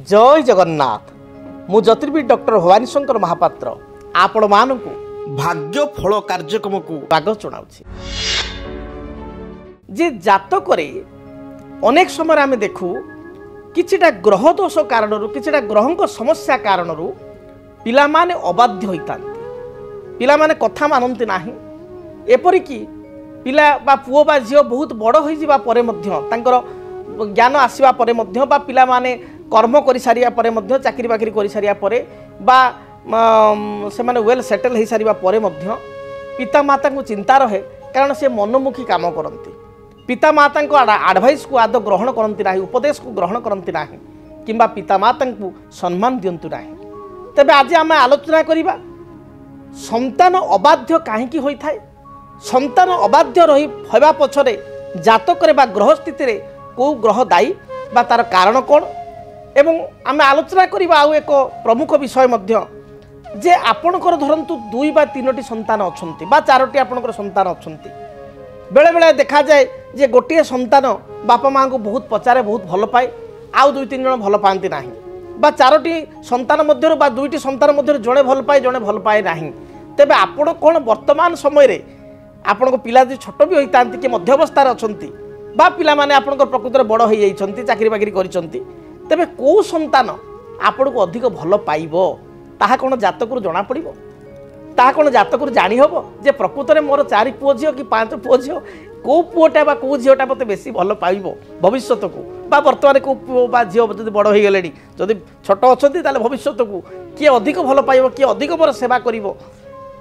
जय जगन्नाथ मु ज्योतिर्विद डॉक्टर भवानी शंकर महापात्र आपण मानकु भाग्य फल कार्यक्रम को स्वागत जनाउछि। जे जातक अनेक समय आम देखू किछिटा ग्रह दोष कारण किछिटा ग्रह समस्या कारण पिला माने अबाध्य होता पिला माने कथा मानती नाही एपरिकी पिला बा पुओ बा झियो बहुत बड़ हो जावा परे मध्य तांकर ज्ञान आसीबा परे मध्य बा पिला माने कर्म कर सारिया परे मध्य चाकरी बाकरी कर सारिया परे बा से माने वेल सेटल हो सारिबा परे मध्य पिता माता को चिंता रहे कारण से मनोमुखी काम करती पिता माता को एडवाइस को आदौ ग्रहण करती ना उपदेश को ग्रहण करती ना किंबा पिता माता को सम्मान दिंतु ना। तेबे आज आम आलोचना करिबा संतान अबाध्य कहीं होता है संतान अबाध्य रही होगा पछरे जातक बा ग्रह स्थिति रे को ग्रह दायी बा तार कारण कौन एवं आम आलोचना करिबा आउ एक प्रमुख विषय मध्य जे आपणकर धरंतु 2 बा 3टी संतान अछंती बा 4टी आपणकर संतान अछंती बेले बेले देखा जाए जे गोटे संतान बापा माँ को बहुत पचारे बहुत भल पाए आउ 2-3 जन भल पाती ना बा 4टी संतान मध्य बा 2टी संतान मध्य जड़े भल पाए जड़े भल पाए ना तेबे आपण कौन वर्तमान समय रे आपण को पिला जो छोट भी होता कि मध्यवस्थार अछंती बा पिला माने आपण को प्रकृति बड़ हो जाइछंती चाकरी बाकरी करिसंती तेबे को संतान आपण को अधिक भल पाइबो ताहा कोन जातकरु जना पड़िबो ताहा कोन जातकरु जानि हबो जे प्रकृति रे मोर 4 पुओ झियो कि 5 पुओ झियो को पुओटा बा को झियोटा मते बेसी भल पाइबो भविष्यत को बा वर्तमान को पुओ बा झियो जदि बड़ हो गेलेनी जदि छोट अछंती ताले भविष्यत को किए अधिक भल पाइबो किए अधिक मोर सेवा करिवो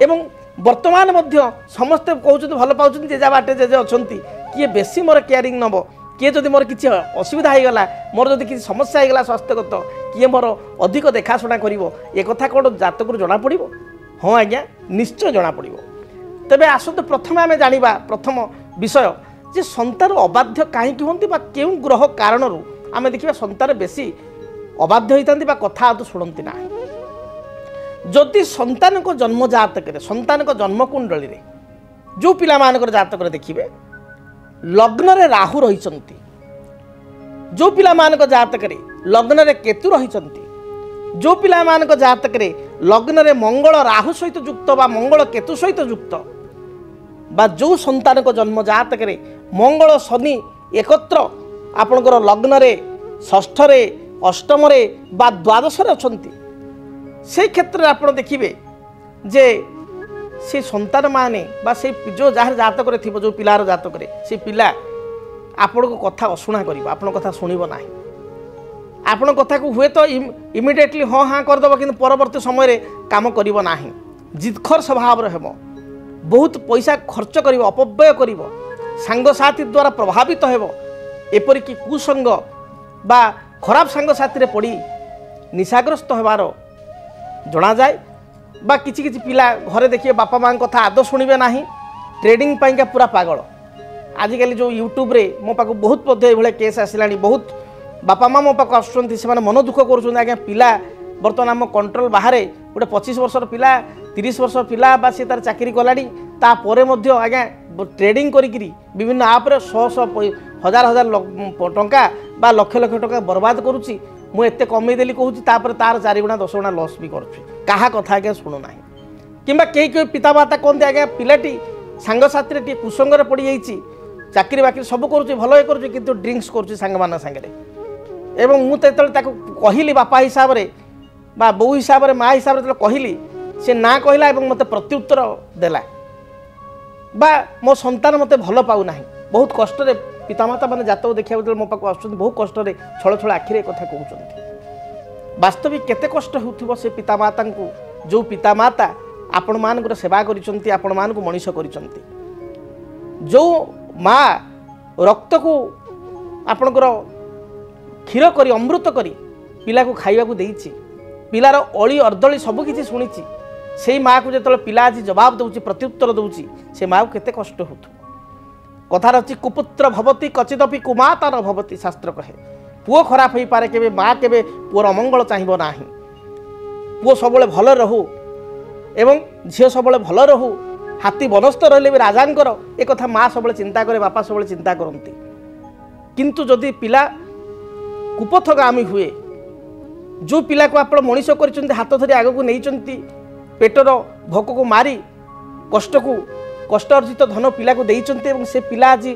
एवं वर्तमान मध्य समस्ते कहते भल पाँच जेजा बाटे जेजे अच्छा किए बेसी मोर केयरिंग नब किए जदि मोर किसी असुविधा होगला मोर जदि किसी समस्या होगला स्वास्थ्यगत किए मोर अधिक देखाशुना कर कथा कौन जातक जना पड़ हाँ आज्ञा निश्चय जना पड़ तेरे आसत प्रथम आम जाना प्रथम विषय जे संतान अबाध्य कहीं होती क्यों ग्रह कारण आम देखा संतान बेसी अबाध्य होता कथा आदि शुणती ना जदि संतान को जन्म जातक संतान को जन्म कुंडली रे जो पिला मानकर जातक देखिए लग्न रे राहु रही जो पिला मानक जातक लग्न रे केतु रही जो पिला मानक जातक लग्न रे मंगल राहु सहित युक्त बा मंगल केतु सहित युक्त बा जो संतान को जन्म जातक मंगल शनि एकत्र आपणकर लग्न रे षष्ठ रे अष्टम रे बा द्वादश रे अछंती से क्षेत्र में आप देखिए जे से संतान माने बा से जो जार जातक रे थिबो जो पिलार जातक रे से पिला आपण को कथा अशुणा करिबो आपण कथा सुनिबो नाही आपण कथा को हुए तो इमिडिएटली हाँ हाँ करदेव कि परवर्ती समय रे काम करिबो नाही जिदखर स्वभाव रे हेबो बहुत पैसा खर्च करिबो अपव्यय करिबो सांग साथी द्वारा प्रभावित हेबो एपरिकी कुसंग बा खराब सांग साथी रे पड़ी निशाग्रस्त हेबार जना जाए बा किछि किछि पिला घरे देखिए बापा माँ कथा आदौ शुणवे ना ट्रेडिंग पाइका पूरा पागल आजिकल जो यूट्यूब रे मो पाक बहुत ये केस आसला बहुत बापा माँ मो पाक आसुँच से मन दुख कर आज्ञा पिला बर्तमान आम कंट्रोल बाहर गोटे 25 वर्षर पिला 30 वर्ष पिला बा सी तार चाकरी कलानी तापर आज्ञा ट्रेडिंग करी विभिन्न आप्रे 100 हजार हजार टंका बा लक्ष लक्ष टंका बर्बाद करुच्ची मुझे कमेदेली कहूँ तार 4 गुणा 10 गुणा लस भी कहा कथा आज्ञा शुणुना कि कई पिता माता कहते आज्ञा पिलाटी सांगसाथी टी कुसंग पड़ जाइए चाकरी बाकरी सब करुच्ची भल ये करुच्ची किंतु ड्रिंक्स करुच्ची सांग मान सागर एवं मुझे कहली बापा हिसाब से बा बो हिसाब से माँ हिसाब से कहली से ना कहला मत प्रत्युत्तर देला बा मो संतान मत भल पाऊना बहुत कष्ट पितामाता मैंने जातक देखा मो पाक आस बहुत कष्ट छल छल आखिरे कथा कहते वास्तविक केते कष्ट हो से पितामाता को जो पितामाता आपण मान सेवा कर मनीष कर जो माँ रक्त को आपणकर क्षीर कर अमृत कर पिला को खाइबा को देइछि पिलार अली अर्दली सबकि शुणी से माँ को जो पिला आज जवाब दौर प्रत्युत्तर दौर से माँ को केते कष्ट हो कथार अच्छी कुपुत्र भवती कचिदपि कुमाता न भवती शास्त्र कहे पुओ खराब हो पारे केबे माँ केबे पुओर अमंगल चाहिए ना पुओ सब भल रहू एवं झील सब भल रहू हाथी बनस्थ रहिले भी राजांकर एक कथा माँ सब चिंता करे बापा सब चिंता करती किंतु जदि पिला कुपथगामी हुए जो पिला को आप मनीष कर हाथ धरी आग को नहीं पेटर भोक को मारी कष्ट को कष्ट अर्जित धन पिला को देते से पिला आज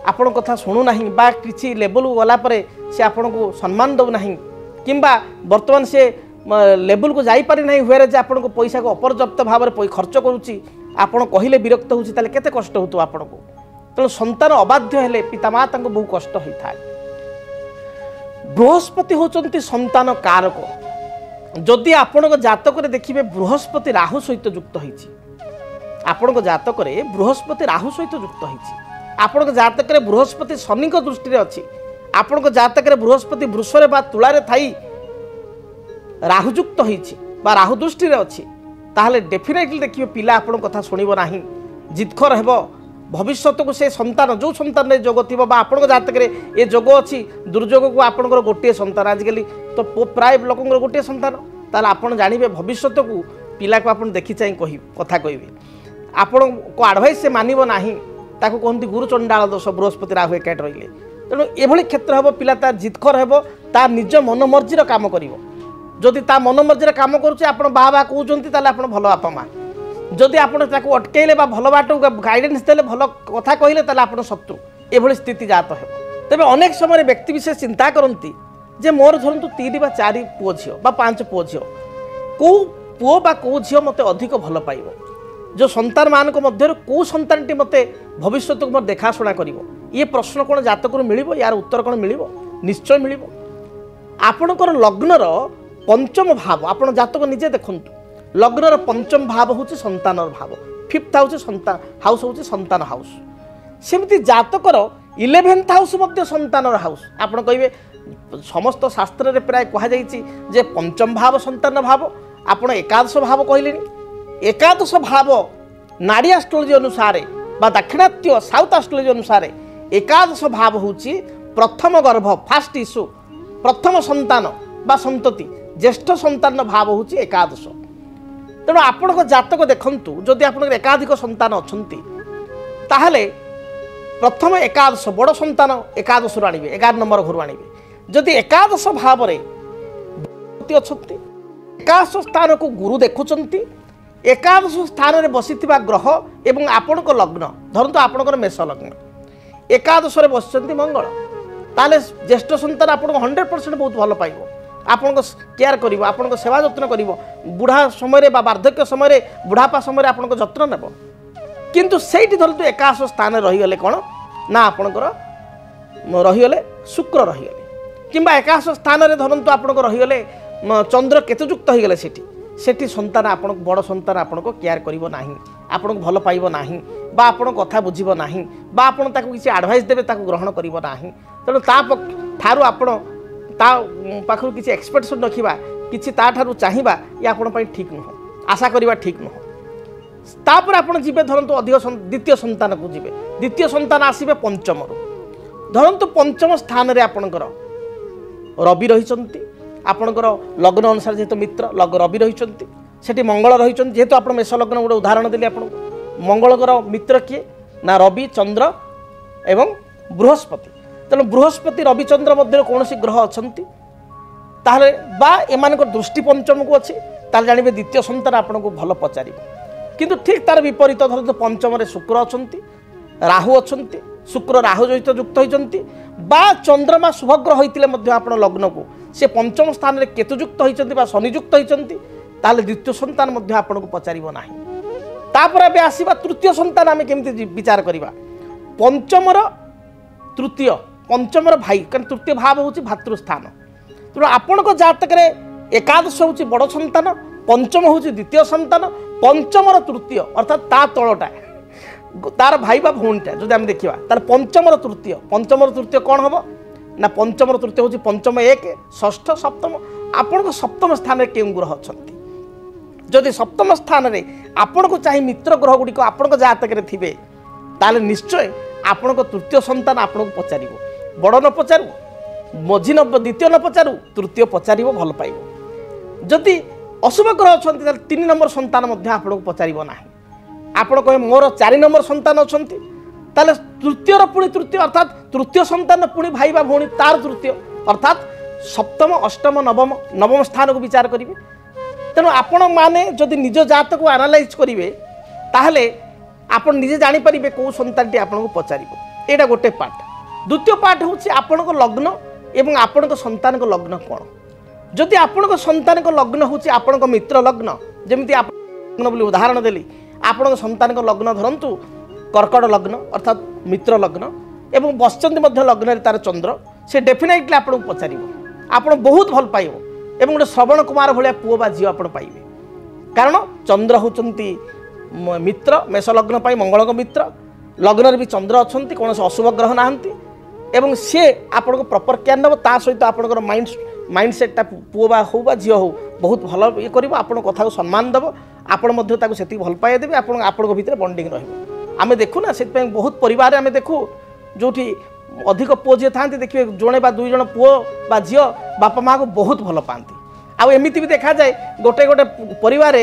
आपण कथा शुणुना बा किसी लेवल गलापर से आपण को सम्मान दौना कि बर्तमान से लेवल को जापारि ना हुए आपन को पैसा को अपर्याप्त भाव में खर्च करुच्ची आपड़ कहले विरक्त होते केते कष्ट हो आपन को तेणु संतान अबाध्य हेले पितामाता को बहु कष्ट होता है। बृहस्पति होचंती संतान कारक जदि आपण जातक देखिए बृहस्पति राहु सहित युक्त होती आपण जातक बृहस्पति राहु सहित युक्त होती आपण जातक बृहस्पति शनि दृष्टि अच्छी आपण जातक बृहस्पति वृषरे बा तुलारे थाई राहुयुक्त होती राहु दृष्टि अच्छी ताहले डेफिनेटली देखिए पिला आपण कथा शुणव ना जिदखर हेब भविष्य को से संतान जो संतान जोग थी आपण जातक ये जोग अच्छी दुर्जोग को आपंकर गोटे संतान आजिकल तो प्राय लोक गोटे संतान ताहले आपण जानवे भविष्य को पिला को आप देखी चाहिए कथा कहे आपण को आडभाइस से मानव ना ताको कहते गुरुचंडाल दोष बृहस्पति राहु एकाठ रही तेणु ये क्षेत्र हम पिला तार जिदखर हेब तार निज मनमर्जीर काम कर जदि ता मनमर्जीर काम करुचे आपण बाहा बाहा कहते आप भल बापा माँ जदि आप अटकैले भल बाट गाइडेंस देले भल कथा कहले आप शत्रु ये स्थिति जात हो तेज अनेक समय व्यक्ति विशेष चिंता करती जे मोर धरतु 3 बा 4 पुओ झी बा 5 पुओ झी कौ पुओ बा कौ झी मत अधिक भल पाइब जो संतान मान मध्य कौ संतानटी मत भविष्य को मोर देखाशुना कर ये प्रश्न कौन जातक मिल यार उत्तर कौन मिल निश्चय मिल आपणकर लग्नर पंचम भाव आपण जातक निजे देखु लग्नर पंचम भाव हूँ संतान भाव 5th हाउस हूँ संतान हाउस सेमती जातकर 11th हाउस संतान हाउस आपण कहे समस्त शास्त्र रे प्राय कहुई पंचम भाव संतान भाव आपण एकादश भाव कहले एकादश भाव नाड़ी एस्ट्रोलोजी अनुसार बा दाक्षिणात्य साउथ एस्ट्रोलोजी अनुसार एकादश भाव हूँ प्रथम गर्भ फास्ट इश्यू प्रथम संतान बा संतति ज्येष्ठ संतान भाव हूँ एकादश तेणु आपण जातक देखु जदि आप एकाधिक संतान अच्छा प्रथम एकादश बड़ संतान एकादश आने 11 नंबर घर आने जदि एकादश भाव अच्छा एकादश स्थान को गुरु देखुंट एकादश स्थान में बसी ग्रह एवं आपण लग्न धरतु आपणकर मेष लग्न एकादश बस मंगल ताले ज्येष्ठ संतान आपको 100% बहुत भल पाइब आपण केयर कर आपण सेवा जत्न कर बुढ़ा समय वार्धक्य समय बुढ़ापा समय आपण जत्न नेब किंतु सेठी धरतु एकादश स्थान रहीगले कौन ना आपणकर रहीगले शुक्र रहीगले किंबा एकादश स्थान में धरतु आपण रहीगले चंद्र केतुयुक्त होगले सेठी संतान आपण बड़ संतान आपण को केयर करिवो नाही आपण को भल पाइबो नाही बा आपण कथा बुझिबो नाही बा आपण ताको किसी एडवाइस देबे ताको ग्रहण करिवो नाही तेणु ता ठारू आपण ता पाखरु किसी एक्सपेक्टेशन रखिबा किसी ता ठारू चाहिबा या आपण पई ठीक नुह आशा करिबा ठीक नुह तापर आपण जिबे धरंतु अधिक द्वितीय संतान को जिबे द्वितीय संतान आसीबे पंचम धरंतु पंचम स्थान रे आपणकर रवि रहिचंती आपणकर लग्न अनुसार जेहेतु मित्र रवि रहिचंती सेठी मंगल रहिचंती जेहेतु आपण मेष लग्न गोटे उदाहरण देली आपण मंगलकर मित्र किए ना रवि चंद्र एवं बृहस्पति तेणु बृहस्पति रविचंद्र मध्य कौन ग्रह अच्छा ताहले बा एमानक दृष्टि पंचम को अच्छी ताल जानवे द्वितीय संतान आपन को भल पचार किंतु ठीक तार विपरीत धरतु पंचम शुक्र अच्छा राहु अच्छा शुक्र राहु सहित युक्त होती बा चंद्रमा शुभग्रह होते आप लग्न को से पंचम स्थान में केतुयुक्त होती शनियुक्त होती ताले द्वितीय संतान आपन को पचार ना तापर ए आसवा तृतीय संतान आम केमी विचार करवा पंचमर तृतीय पंचमर भाई कारण तृतीय भाव हूँ भातृस्थान तेणु आपण जातक एकादश हूँ बड़ संतान पंचम हूँ द्वितीय संतान पंचमर तृतीय अर्थात ता तलटा तार भाई बा भौणीटा जो आम देखा तार पंचमर तृतीय कौन हम ना पंचमर तृतीय हूँ पंचम 1 षष्ठ सप्तम आपण सप्तम स्थान में क्यों ग्रह अच्छा जदि सप्तम स्थान में आपण को चाहे मित्र ग्रह गुड़िक आपण जातक थे ताले निश्चय आपण तृतीय संतान आपन को पचार बड़ न पचारू मझी न द्वितीय न पचारू तृतीय पचार भल पाइब जदि अशुभ ग्रह अच्छा 3 नंबर संतान आपन को पचार ना आपड़ कहे मोर 4 नंबर संतान अच्छा तृतीय पुणी तृतीय अर्थात तृतीय संतान पुणी भाई बा भौणी तार तृतीय अर्थात सप्तम अष्टम नवम नवम स्थान को विचार करेंगे। तेणु आपण मैंने जदि निज जात को आनालाइज करेंगे ताहले आपण निजे जानीपारे कौ सन्तान आपन को पचार। यहाँ गोटे पार्ट। द्वितीय पार्ट हूँ आपण लग्न एवं आपण सन्तान लग्न कौन। जदि आपण सन्तान लग्न हूँ आपण मित्र लग्न जमी आप उदाहरण देली आपण सन्तान लग्न धरतु कर्कट लग्न अर्थात मित्र लग्न एवं बसचंदी लग्न तार चंद्र से डेफिनेटली आपको पचार आप बहुत भल पाइब एवं गोटे श्रवण कुमार भाया पुओ बा झील आप पाइबे। कारण चंद्र होचंती मित्र मेष लग्न पाई मंगल मित्र लग्न भी चंद्र अच्छा कौन अशुभ ग्रह नहांती एवं सी आपन को प्रॉपर केयर नब ता सहित आपंकर माइंड सेटा पुओ बा हो झील हो बहुत भल ये कर कथा को सम्मान देव आपड़ से भल पाए देवे आपण भितर बॉन्डिंग रही। देखुना से बहुत परिवार आम देखू जो अधिक पुओ जी था देखिए जड़े बा दुई जन पुओ बा झील बापा माँ को बहुत भल पाती। आमती भी देखा जाए गोटे गोटे परिवार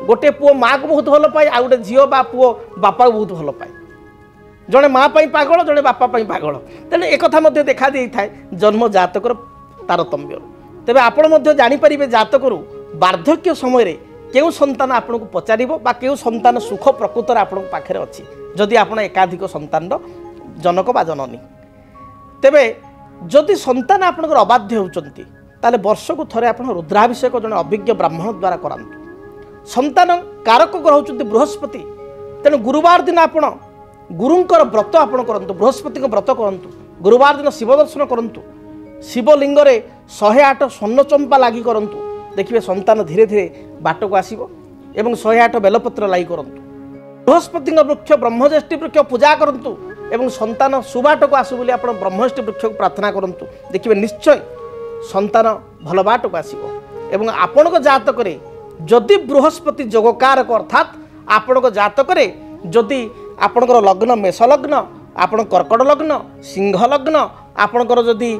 गोटे पुओ माँ को बहुत भल पाए आ गोटे झील बा पुओ बापा को बहुत भल पाए। जड़े माँ पागल जड़े बापा पागल। तेणु एक देखा दी था जन्म जातकर तारतम्य। तेरे आपण जानीपारे जातक वार्धक्य समय केउ संतान आपन को पचार केउ संतान सुख प्रकृतर आपण पाखे अच्छी जदि आप एकाधिक संतान जनक बा जननी। तेबे जदि संतान आपनकर अबाध्य होचंती ताले वर्ष को थरे आपण रुद्राभिषेक जने अभिज्ञ ब्राह्मण द्वारा करांतु। संतान कारक ग्रह होचंती बृहस्पति। तेणु गुरुवार दिन आपण गुरुंकर व्रत आपण करंतु बृहस्पति व्रत करंतु। गुरुवार दिन शिव दर्शन करंतु। शिवलिंग 108 स्वर्ण चंपा लगी करंतु। देखिए संतान धीरे धीरे बाट को आसीबो एवं 108 बेलपत्र लगी करंतु। बृहस्पति वृक्ष ब्रह्मज्येष्ठी वृक्ष पूजा करंतु एवं संतान सुबाट को आसु बोली आपण ब्रह्मज्येष्ठी वृक्ष को प्रार्थना करंतु। देखिए निश्चय संतान भल बाट को आसीबो एवं आपण को जातक जदि बृहस्पति जोगकारक अर्थात आपण को जातक जदि आपणकर लग्न मेष लग्न आपण कर्कट लग्न सिंह लग्न आपणकर जदि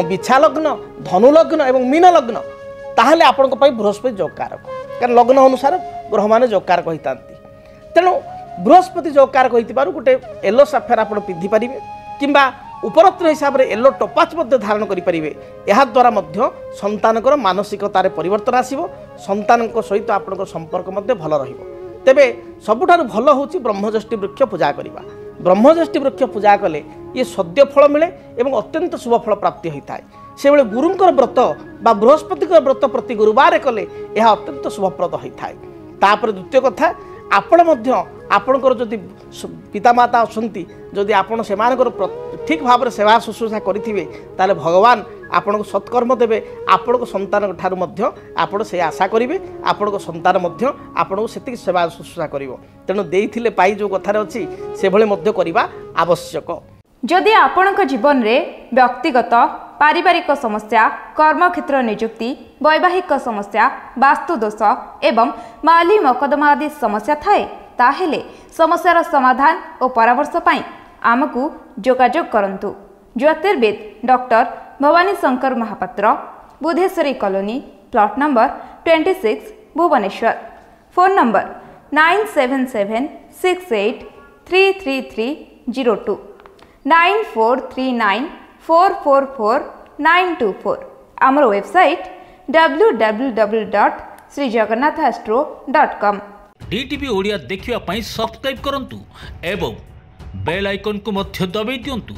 बिछा लग्न धनु लग्न एवं मीन लग्न ताहले आपण बृहस्पति जोगकारक। कारण लग्न अनुसार ग्रह मान जोगकारक होता। तेणु बृहस्पति जोगकारक होइतिबारु गोटे येलो साफेर आपण पिंधि पारिबे किंबा उपरत्र हिसाब रे येलो टोपाच मध्य धारण करि पारिबे। एहा द्वारा मध्य संतानकर मानसिकतार परिवर्तन आसीबो। संतानक सहित आपणकर संपर्क मध्य भल रहिबो। तेबे सबुठारु भल होउची ब्रह्मज्येष्ठी वृक्ष पूजा करिबा। ब्रह्मज्येष्ठी वृक्ष पूजा कले ये सद्य फल मिले एवं अत्यंत शुभ फल प्राप्ति होता है। से बेले गुरुंकर व्रत बा बृहस्पति व्रत प्रति गुरुवार कले यह अत्यंत शुभप्रद होता है। तापर द्वितीय कथा आपण आपणकर जदि पितामाता अच्छी जदि आपण से ठीक भाव सेवा शुश्रूषा करेंगे ताले भगवान आपण को सत्कर्म देवे। आपण को संतान ठारू मध्य आपण से आशा करेंगे आपण को संतान मध्य आपण को सेतिक सेवा शुश्रूषा करिवो। तेणु देइथिले पाई जो कथार अच्छी से भले मध्य करिबा आवश्यक। जदि आपणक जीवन रे व्यक्तिगत पारिवारिक समस्या कर्मक्षेत्र नियुक्ति वैवाहिक समस्या वास्तु दोष एवं माली मकदमा आदि समस्या थाए ताहेले समस्यार समाधान और परामर्श पाई आमकु जोगाजोग करंतु। ज्योतिर्विद doctor Bhabani Shankar Mahapatra Budheswari colony plot number 26 Bhubaneswar. Phone number 9776833302 9439444924। आमर वेबसाइट www.srijagannathastro.com। DTV ओडिया देखिवा पई सब्सक्राइब करंतु एवं बेल आइकन को मध्य दबाई दियंतु।